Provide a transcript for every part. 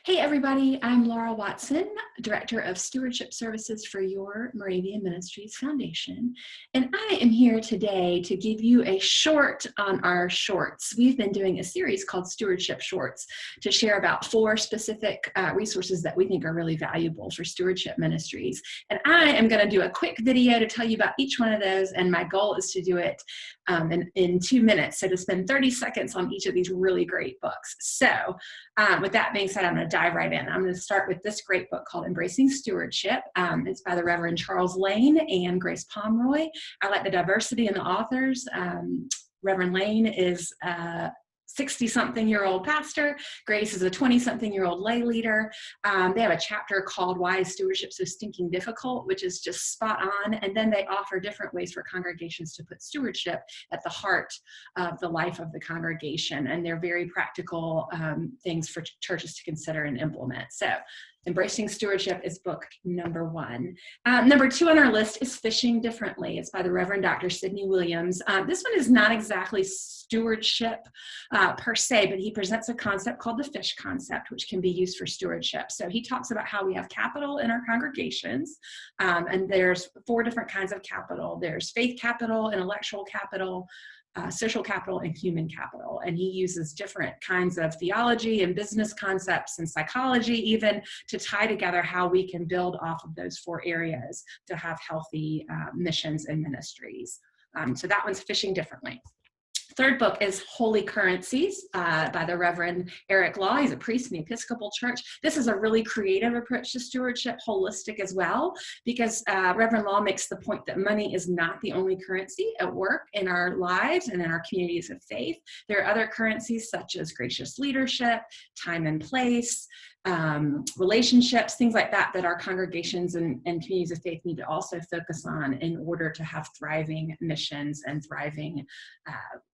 Hey everybody, I'm Laura Watson, Director of Stewardship Services for your Moravian Ministries Foundation. And I am here today to give you a short on our shorts. We've been doing a series called Stewardship Shorts to share about 4 specific resources that we think are really valuable for stewardship ministries. And I am going to do a quick video to tell you about each one of those, and my goal is to do it in 2 minutes, so to spend 30 seconds on each of these really great books. So with that being said, I'm going to dive right in. I'm going to start with this great book called Embracing Stewardship. It's by the Reverend Charles Lane and Grace Pomeroy. I like the diversity in the authors. Reverend Lane is 60-something-year-old pastor. Grace is a 20-something-year-old lay leader. They have a chapter called Why is Stewardship So Stinking Difficult, which is just spot on. And then they offer different ways for congregations to put stewardship at the heart of the life of the congregation. And they're very practical things for churches to consider and implement. So Embracing Stewardship is book number 1. Number 2 on our list is Fishing Differently. It's by the Reverend Dr. Sidney Williams. This one is not exactly stewardship per se, but he presents a concept called the fish concept, which can be used for stewardship. So he talks about how we have capital in our congregations, and there's 4 different kinds of capital. There's faith capital, intellectual capital, social capital, and human capital. And he uses different kinds of theology and business concepts and psychology even to tie together how we can build off of those 4 areas to have healthy missions and ministries. So that one's Fishing Differently. Third book is Holy Currencies by the Reverend Eric Law. He's a priest in the Episcopal Church. This is a really creative approach to stewardship, holistic as well, because Reverend Law makes the point that money is not the only currency at work in our lives and in our communities of faith. There are other currencies such as gracious leadership, time and place, relationships, things like that, that our congregations and communities of faith need to also focus on in order to have thriving missions and thriving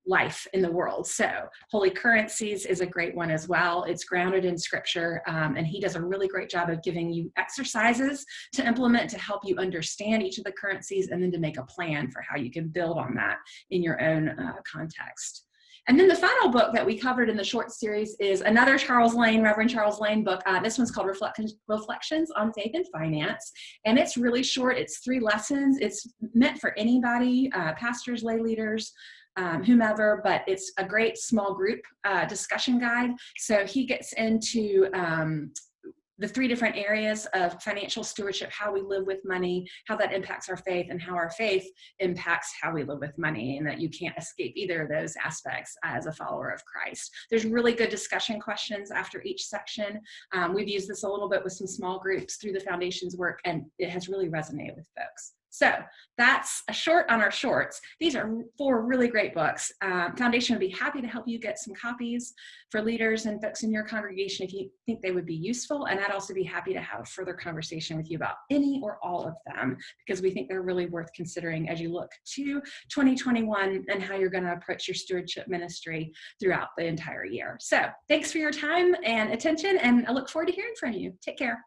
life in the world. So Holy Currencies is a great one as well. It's grounded in scripture, and he does a really great job of giving you exercises to implement to help you understand each of the currencies and then to make a plan for how you can build on that in your own context. And then the final book that we covered in the short series is another Reverend Charles Lane book. This one's called Reflections on Faith and Finance. And it's really short. It's 3 lessons. It's meant for anybody, pastors, lay leaders, whomever, but it's a great small group discussion guide. So he gets into the 3 different areas of financial stewardship, how we live with money, how that impacts our faith, and how our faith impacts how we live with money, and that you can't escape either of those aspects as a follower of Christ. There's really good discussion questions after each section. We've used this a little bit with some small groups through the foundation's work, and it has really resonated with folks. So that's a short on our shorts. These are 4 really great books. Foundation would be happy to help you get some copies for leaders and folks in your congregation if you think they would be useful. And I'd also be happy to have a further conversation with you about any or all of them, because we think they're really worth considering as you look to 2021 and how you're going to approach your stewardship ministry throughout the entire year. So thanks for your time and attention, and I look forward to hearing from you. Take care.